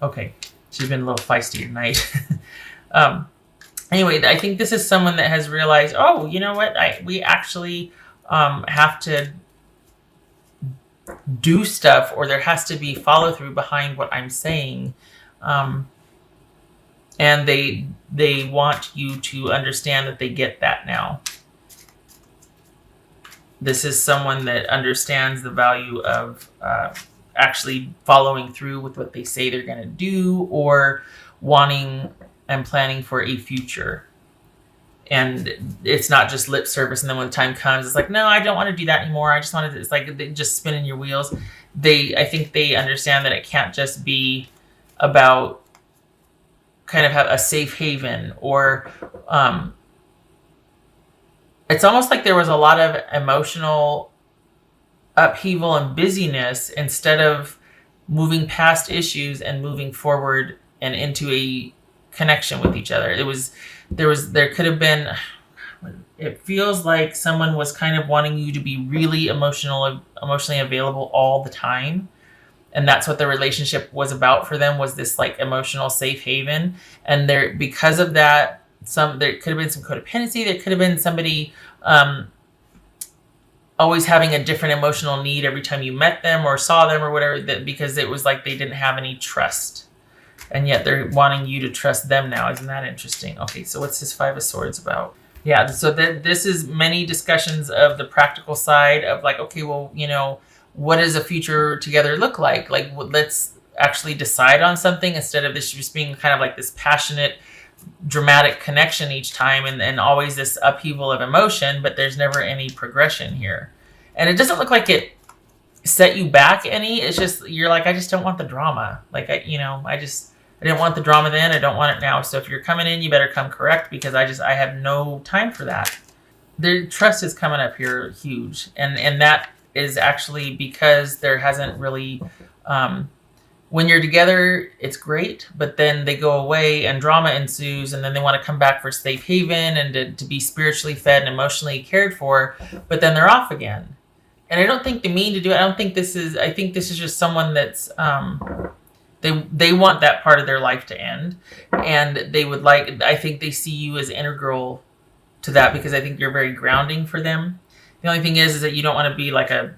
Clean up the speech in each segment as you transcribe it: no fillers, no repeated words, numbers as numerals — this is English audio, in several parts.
Okay, she's been a little feisty tonight. um, anyway, I think this is someone that has realized, oh, you know what? We actually have to do stuff, or there has to be follow through behind what I'm saying. And they want you to understand that they get that now. This is someone that understands the value of actually following through with what they say they're going to do, or wanting and planning for a future. And it's not just lip service, and then when the time comes, it's like, no, I don't want to do that anymore. I just want to. It's like they just spinning your wheels. I think they understand that it can't just be about kind of have a safe haven, or it's almost like there was a lot of emotional upheaval and busyness instead of moving past issues and moving forward and into a connection with each other. There could have been, it feels like someone was kind of wanting you to be really emotionally available all the time. And that's what the relationship was about for them, was this like emotional safe haven. And because of that, there could have been some codependency. There could have been somebody always having a different emotional need every time you met them or saw them or whatever, because it was like they didn't have any trust. And yet they're wanting you to trust them now. Isn't that interesting? Okay, so what's this Five of Swords about? Yeah, so this is many discussions of the practical side of like, okay, well, what does a future together look like? Like, let's actually decide on something instead of this just being kind of like this passionate, dramatic connection each time, and always this upheaval of emotion, but there's never any progression here. And it doesn't look like it set you back any. It's just, you're like, I just don't want the drama. Like, I didn't want the drama then. I don't want it now. So if you're coming in, you better come correct, because I have no time for that. Their trust is coming up here huge. And that is actually because there hasn't really, when you're together, it's great, but then they go away and drama ensues, and then they want to come back for safe haven and to be spiritually fed and emotionally cared for, but then they're off again. And I don't think they mean to do it. I think this is just someone that's, they want that part of their life to end, and I think they see you as integral to that, because I think you're very grounding for them. The only thing is that you don't want to be like I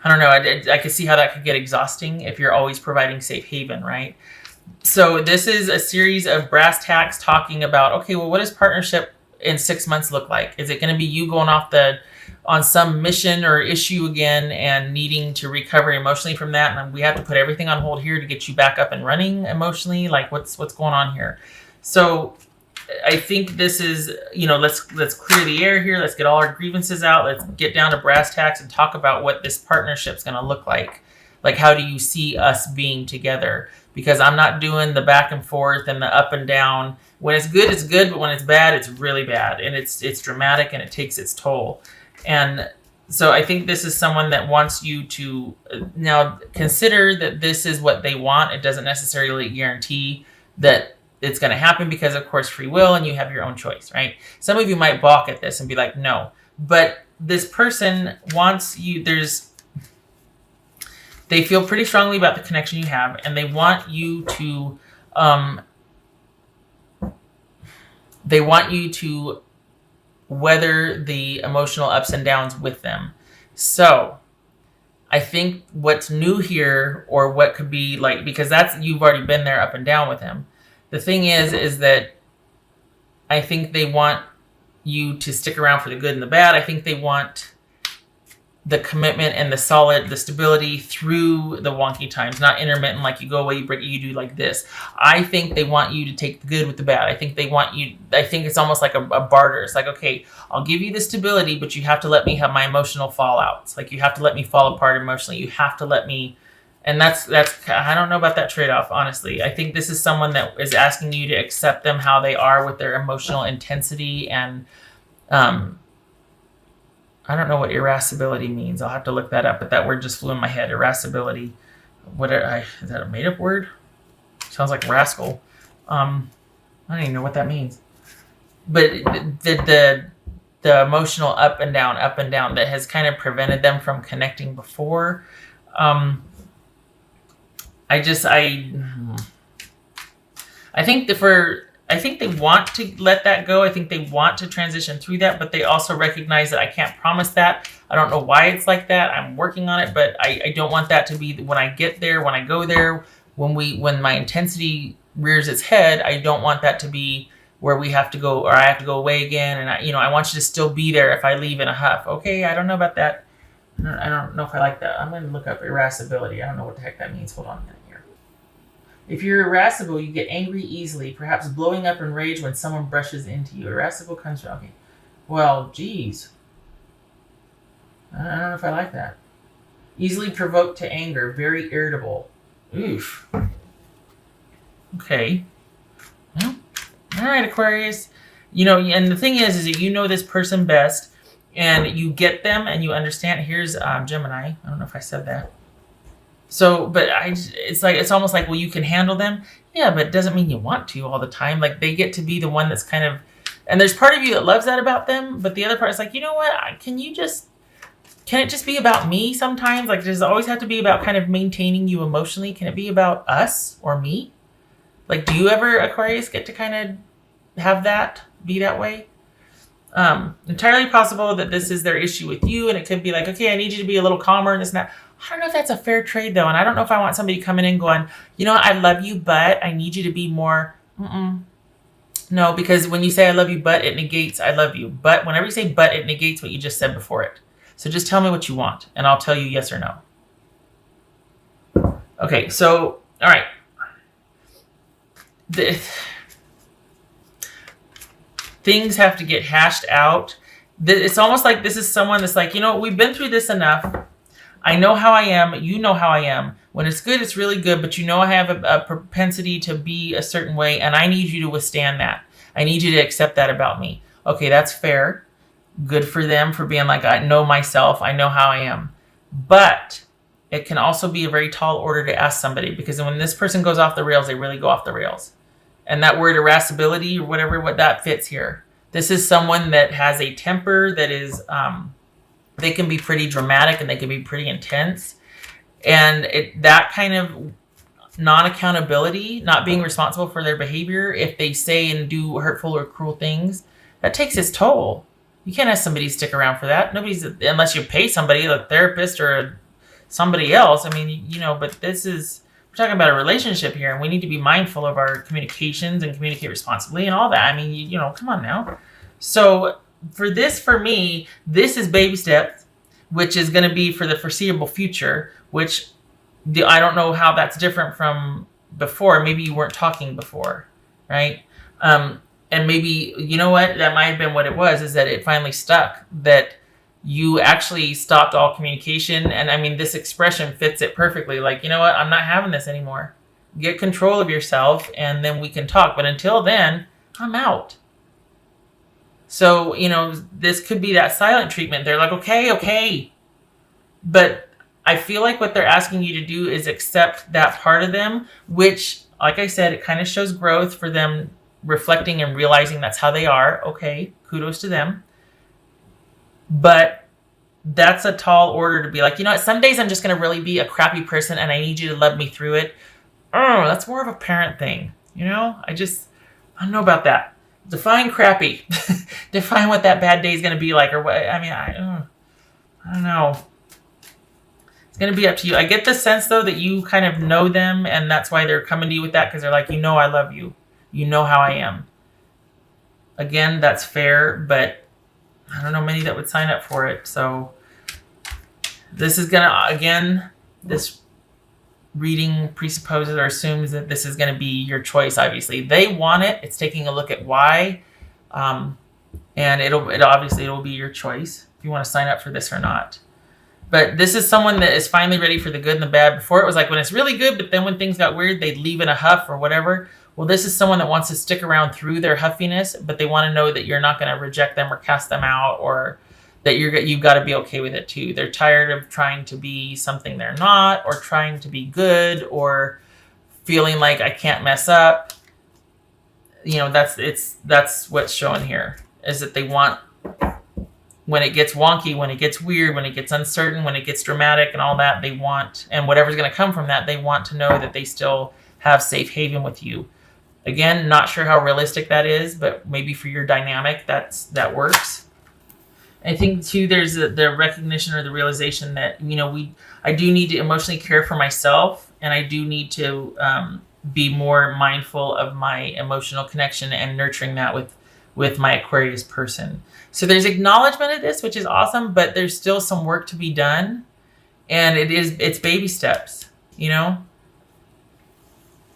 don't know. I could see how that could get exhausting if you're always providing safe haven, right? So this is a series of brass tacks talking about, okay, well, what does partnership in 6 months look like? Is it going to be you going off on some mission or issue again and needing to recover emotionally from that, and we have to put everything on hold here to get you back up and running emotionally? Like, what's going on here? So I think this is, let's clear the air here. Let's get all our grievances out. Let's get down to brass tacks and talk about what this partnership's going to look like. Like, how do you see us being together? Because I'm not doing the back and forth and the up and down. When it's good, it's good, but when it's bad, it's really bad, and it's dramatic, and it takes its toll. And so I think this is someone that wants you to now consider that this is what they want. It doesn't necessarily guarantee that it's going to happen, because of course free will, and you have your own choice, right? Some of you might balk at this and be like, no, but this person wants you. They feel pretty strongly about the connection you have, and they want you to weather the emotional ups and downs with them. So I think what's new here, or what could be like, because you've already been there up and down with him. The thing is that I think they want you to stick around for the good and the bad. I think they want the commitment and the stability through the wonky times, not intermittent, like you go away, you break, you do like this. I think they want you to take the good with the bad. I think it's almost like a barter. It's like, okay, I'll give you the stability, but you have to let me have my emotional fallouts. Like, you have to let me fall apart emotionally. You have to let me, and that's, I don't know about that trade-off, honestly. I think this is someone that is asking you to accept them how they are with their emotional intensity, and, I don't know what irascibility means. I'll have to look that up, but that word just flew in my head. Irascibility. Is that a made-up word? Sounds like rascal. I don't even know what that means. But the emotional up and down that has kind of prevented them from connecting before. I think I think they want to let that go. I think they want to transition through that, but they also recognize that I can't promise that. I don't know why it's like that. I'm working on it, but I don't want that to be when I get there, when I go there, when my intensity rears its head. I don't want that to be where we have to go, or I have to go away again. And I want you to still be there if I leave in a huff. Okay, I don't know about that. I don't know if I like that. I'm going to look up irascibility. I don't know what the heck that means. Hold on a minute here. If you're irascible, you get angry easily, perhaps blowing up in rage when someone brushes into you. Irascible comes from... Okay. Well, geez. I don't know if I like that. Easily provoked to anger. Very irritable. Oof. Okay. Well, all right, Aquarius. And the thing is that you know this person best, and you get them, and you understand. Here's Gemini. I don't know if I said that. So, but it's almost like, well, you can handle them. Yeah, but it doesn't mean you want to all the time. Like, they get to be the one that's kind of, and there's part of you that loves that about them, but the other part is like, you know what? Can it just be about me sometimes? Like, does it always have to be about kind of maintaining you emotionally? Can it be about us or me? Like, do you ever, Aquarius, get to kind of have that, be that way? Entirely possible that this is their issue with you, and it could be like, okay, I need you to be a little calmer and this and that. I don't know if that's a fair trade, though, and I don't know if I want somebody coming in going, you know, I love you, but I need you to be more, No, because when you say I love you, but, it negates I love you. But whenever you say but, it negates what you just said before it. So just tell me what you want, and I'll tell you yes or no. Okay, so, all right. Things have to get hashed out. It's almost like this is someone that's like, you know, we've been through this enough. I know how I am. You know how I am. When it's good, it's really good. But you know I have a propensity to be a certain way, and I need you to withstand that. I need you to accept that about me. Okay, that's fair. Good for them for being like, I know myself. I know how I am. But it can also be a very tall order to ask somebody, because when this person goes off the rails, they really go off the rails. And that word irascibility or whatever, what that fits here. This is someone that has a temper that is, they can be pretty dramatic and they can be pretty intense. And that kind of non-accountability, not being responsible for their behavior, if they say and do hurtful or cruel things, that takes its toll. You can't ask somebody to stick around for that. Unless you pay somebody, a therapist or somebody else. I mean, but we're talking about a relationship here, and we need to be mindful of our communications and communicate responsibly and all that. I mean, come on now. So for me, this is baby steps, which is going to be for the foreseeable future, which I don't know how that's different from before. Maybe you weren't talking before, right? And maybe, you know what, that might have been what it was, is that it finally stuck, that you actually stopped all communication. And I mean, this expression fits it perfectly. Like, you know what, I'm not having this anymore. Get control of yourself, and then we can talk. But until then, I'm out. So, this could be that silent treatment. They're like, okay. But I feel like what they're asking you to do is accept that part of them, which, like I said, it kind of shows growth for them, reflecting and realizing that's how they are. Okay, kudos to them. But that's a tall order to be like, you know what, some days I'm just going to really be a crappy person and I need you to love me through it. Oh, that's more of a parent thing. I don't know about that. Define crappy. Define what that bad day is going to be like, or what. I mean, I don't know. It's going to be up to you. I get the sense, though, that you kind of know them, and that's why they're coming to you with that, because they're like, I love you. You know how I am. Again, that's fair, but I don't know many that would sign up for it. So this is going to, again, this reading presupposes or assumes that this is going to be your choice. Obviously, they want it. It's taking a look at why, and it'll be your choice if you want to sign up for this or not. But this is someone that is finally ready for the good and the bad. Before, it was like when it's really good, but then when things got weird, they'd leave in a huff or whatever. Well, this is someone that wants to stick around through their huffiness, but they want to know that you're not going to reject them or cast them out, or that you've got to be okay with it too. They're tired of trying to be something they're not, or trying to be good, or feeling like I can't mess up. That's what's showing here, is that they want when it gets wonky, when it gets weird, when it gets uncertain, when it gets dramatic and all that, they want, and whatever's going to come from that, they want to know that they still have safe haven with you. Again, not sure how realistic that is, but maybe for your dynamic, that works. I think too, there's the recognition or the realization that, I do need to emotionally care for myself, and I do need to be more mindful of my emotional connection and nurturing that with my Aquarius person. So there's acknowledgement of this, which is awesome, but there's still some work to be done. And it's baby steps,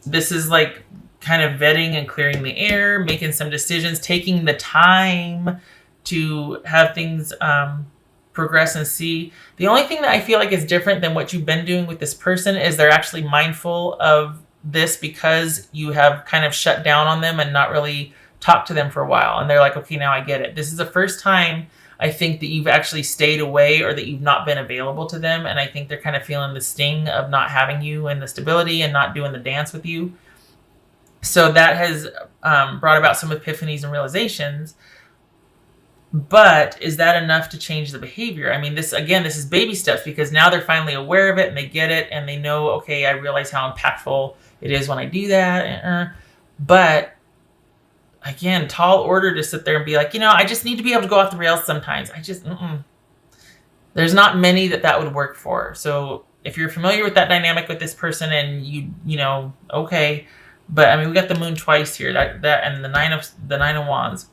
This is like kind of vetting and clearing the air, making some decisions, taking the time to have things progress and see. The only thing that I feel like is different than what you've been doing with this person is they're actually mindful of this because you have kind of shut down on them and not really talked to them for a while. And they're like, okay, now I get it. This is the first time I think that you've actually stayed away or that you've not been available to them. And I think they're kind of feeling the sting of not having you and the stability and not doing the dance with you. So that has brought about some epiphanies and realizations. But is that enough to change the behavior? I mean, this is baby steps, because now they're finally aware of it and they get it and they know, okay, I realize how impactful it is when I do that. But again, tall order to sit there and be like, I just need to be able to go off the rails sometimes. There's not many that would work for. So if you're familiar with that dynamic with this person and okay. But I mean, we got the moon twice here, that and the nine of wands.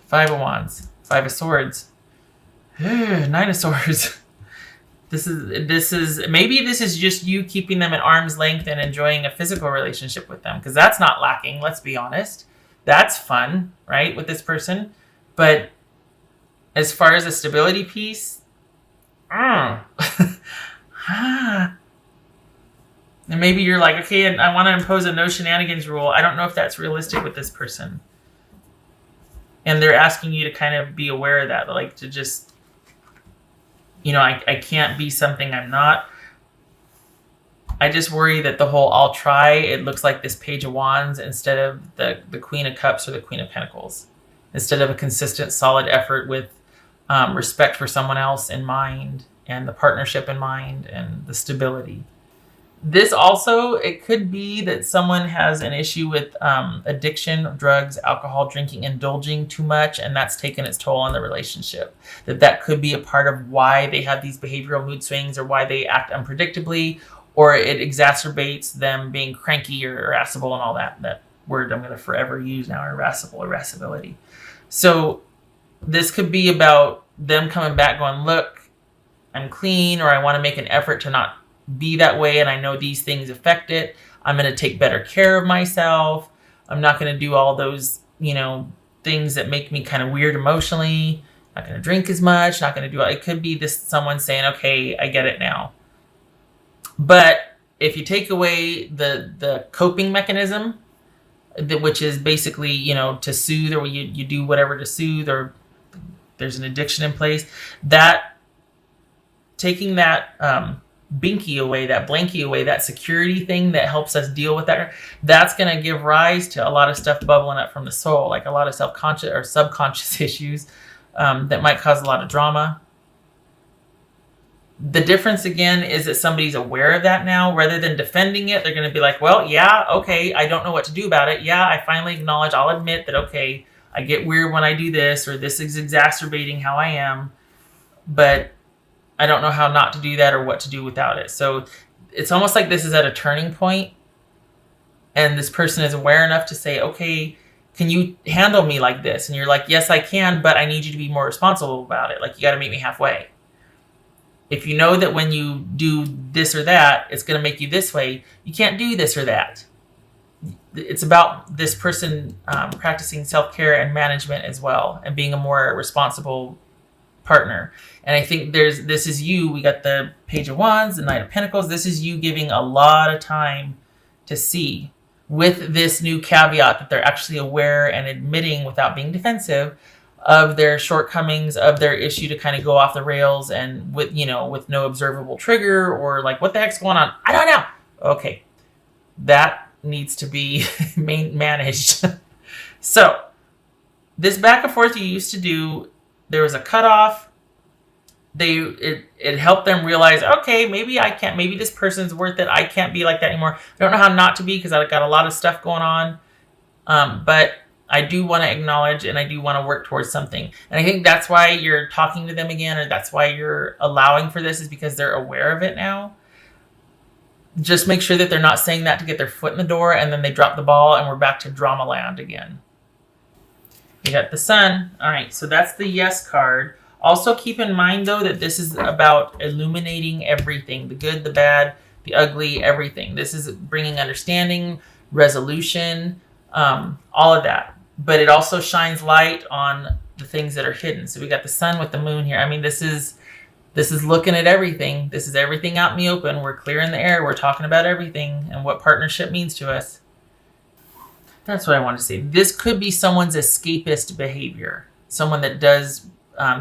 5 of wands, 5 of swords, 9 of swords. This is just you keeping them at arm's length and enjoying a physical relationship with them, because that's not lacking. Let's be honest. That's fun, right, with this person. But as far as the stability piece, and maybe you're like, okay, I want to impose a no shenanigans rule. I don't know if that's realistic with this person. And they're asking you to kind of be aware of that, like to just, I can't be something I'm not. I just worry that the whole I'll try, it looks like this Page of Wands instead of the Queen of Cups or the Queen of Pentacles. Instead of a consistent, solid effort with respect for someone else in mind and the partnership in mind and the stability. This also, it could be that someone has an issue with addiction, drugs, alcohol, drinking, indulging too much, and that's taken its toll on the relationship. That could be a part of why they have these behavioral mood swings or why they act unpredictably, or it exacerbates them being cranky or irascible and all that. That word I'm going to forever use now, irascibility. So this could be about them coming back going, look, I'm clean, or I want to make an effort to not be that way, and I know these things affect it. I'm going to take better care of myself. I'm not going to do all those, things that make me kind of weird emotionally. Not going to drink as much. Not going to do it. Could be this someone saying, okay, I get it now. But if you take away the coping mechanism, which is basically, to soothe, or you do whatever to soothe, or there's an addiction in place, that taking that binky away, that blankie away, that security thing that helps us deal with that, that's going to give rise to a lot of stuff bubbling up from the soul, like a lot of self-conscious or subconscious issues that might cause a lot of drama. The difference, again, is that somebody's aware of that now. Rather than defending it, they're going to be like, well, yeah, okay, I don't know what to do about it. Yeah, I finally acknowledge, I'll admit that, okay, I get weird when I do this, or this is exacerbating how I am, but I don't know how not to do that or what to do without it. So it's almost like this is at a turning point, and this person is aware enough to say, okay, can you handle me like this? And you're like, yes, I can, but I need you to be more responsible about it. Like, you got to meet me halfway. If you know that when you do this or that, it's going to make you this way, you can't do this or that. It's about this person practicing self-care and management as well, and being a more responsible partner. And I think this is you. We got the Page of Wands, the Knight of Pentacles. This is you giving a lot of time to see, with this new caveat that they're actually aware and admitting without being defensive of their shortcomings, of their issue to kind of go off the rails, and with no observable trigger, or like, what the heck's going on? I don't know. Okay. That needs to be managed. So this back and forth you used to do, there was a cutoff. It helped them realize, okay, maybe I can't, maybe this person's worth it. I can't be like that anymore. I don't know how not to be because I've got a lot of stuff going on. But I do want to acknowledge and I do want to work towards something. And I think that's why you're talking to them again, or that's why you're allowing for this, is because they're aware of it now. Just make sure that they're not saying that to get their foot in the door and then they drop the ball and we're back to drama land again. You got the Sun. All right, so that's the yes card. Also keep in mind, though, that this is about illuminating everything, the good, the bad, the ugly, everything. This is bringing understanding, resolution, all of that. But it also shines light on the things that are hidden. So we got the Sun with the Moon here. I mean, this is looking at everything. This is everything out in the open. We're clearing the air. We're talking about everything and what partnership means to us. That's what I want to say. This could be someone's escapist behavior. Someone that does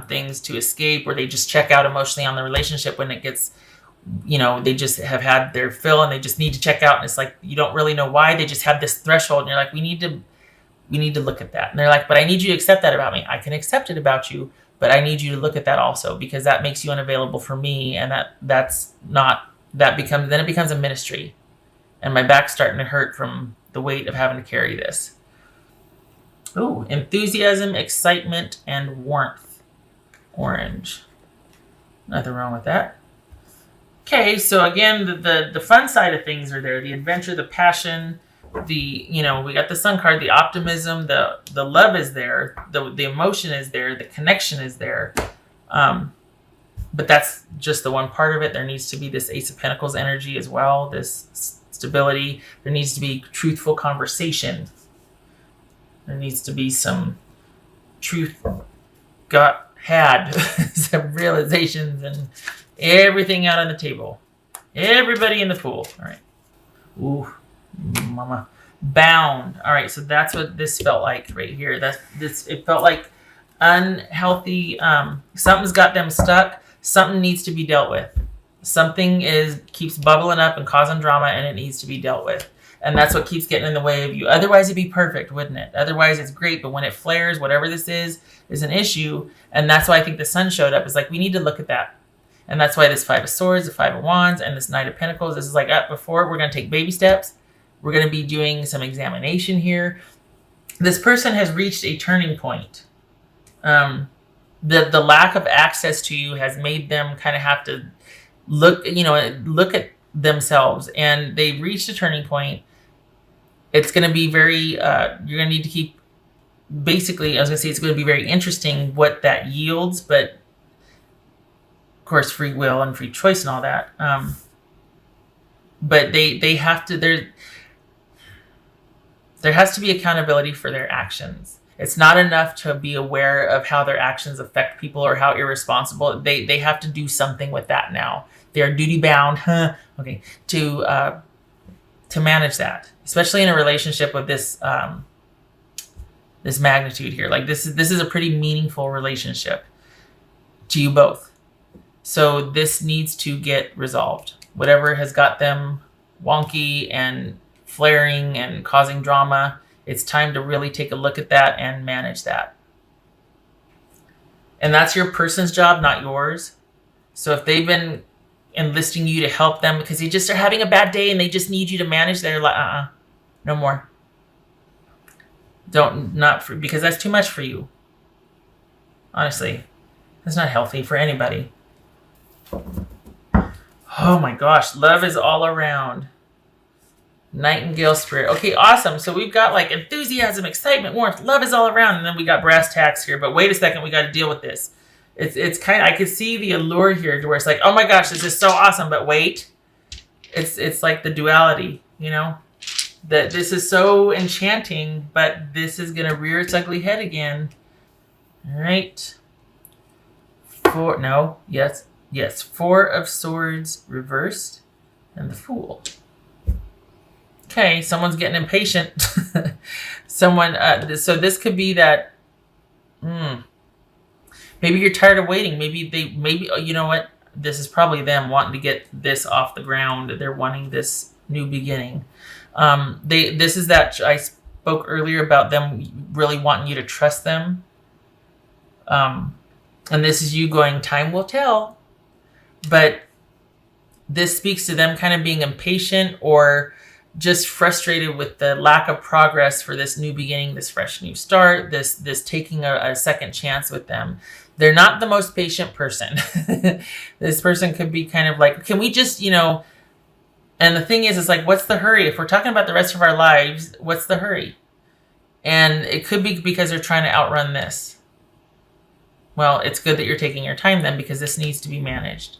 things to escape, or they just check out emotionally on the relationship when it gets, they just have had their fill and they just need to check out. And it's like, you don't really know why. They just have this threshold and you're like, we need to look at that. And they're like, but I need you to accept that about me. I can accept it about you, but I need you to look at that also, because that makes you unavailable for me. And then it becomes a ministry, and my back's starting to hurt from the weight of having to carry this. Ooh, enthusiasm, excitement, and warmth. Orange. Nothing wrong with that. Okay, so again, the fun side of things are there. The adventure, the passion, we got the Sun card, the optimism, the love is there, the emotion is there, the connection is there. But that's just the one part of it. There needs to be this Ace of Pentacles energy as well, this stability. There needs to be truthful conversation. There needs to be some truth had some realizations and everything out on the table. Everybody in the pool. All right. Ooh, mama. Bound. All right, so that's what this felt like right here. It felt like unhealthy. Something's got them stuck. Something needs to be dealt with. Something keeps bubbling up and causing drama, and it needs to be dealt with. And that's what keeps getting in the way of you. Otherwise, it'd be perfect, wouldn't it? Otherwise, it's great. But when it flares, whatever this is an issue. And that's why I think the Sun showed up. It's like, we need to look at that. And that's why this Five of Swords, the Five of Wands, and this Knight of Pentacles, this is like, before we're going to take baby steps. We're going to be doing some examination here. This person has reached a turning point. The lack of access to you has made them kind of have to look at themselves. And they've reached a turning point. It's going to be very, you're going to need to keep, basically, I was going to say it's going to be very interesting what that yields, but of course, free will and free choice and all that. But they have to, there has to be accountability for their actions. It's not enough to be aware of how their actions affect people or how irresponsible. They have to do something with that now. They are duty bound, to manage that, especially in a relationship with this this magnitude here. Like this is a pretty meaningful relationship to you both. So this needs to get resolved. Whatever has got them wonky and flaring and causing drama, it's time to really take a look at that and manage that. And that's your person's job, not yours. So if they've been enlisting you to help them because they just are having a bad day and they just need you to manage, they're like, no more. Because that's too much for you. Honestly, that's not healthy for anybody. Oh my gosh, love is all around. Nightingale spirit. Okay, awesome. So we've got like enthusiasm, excitement, warmth, love is all around, and then we got brass tacks here. But wait a second, we got to deal with this. It's kind of, I could see the allure here to where it's like, oh my gosh, this is so awesome. But wait, it's like the duality, that this is so enchanting, but this is gonna rear its ugly head again. All right. Four of Swords reversed, and the Fool. Okay, someone's getting impatient. So this could be that. Maybe you're tired of waiting. Maybe you know what? This is probably them wanting to get this off the ground. They're wanting this new beginning. This is that I spoke earlier about them really wanting you to trust them. And this is you going, time will tell. But this speaks to them kind of being impatient or just frustrated with the lack of progress for this new beginning, this fresh new start, this taking a second chance with them. They're not the most patient person. This person could be kind of like, can we just, and the thing is like, what's the hurry? If we're talking about the rest of our lives, what's the hurry? And it could be because they're trying to outrun this. Well, it's good that you're taking your time then, because this needs to be managed.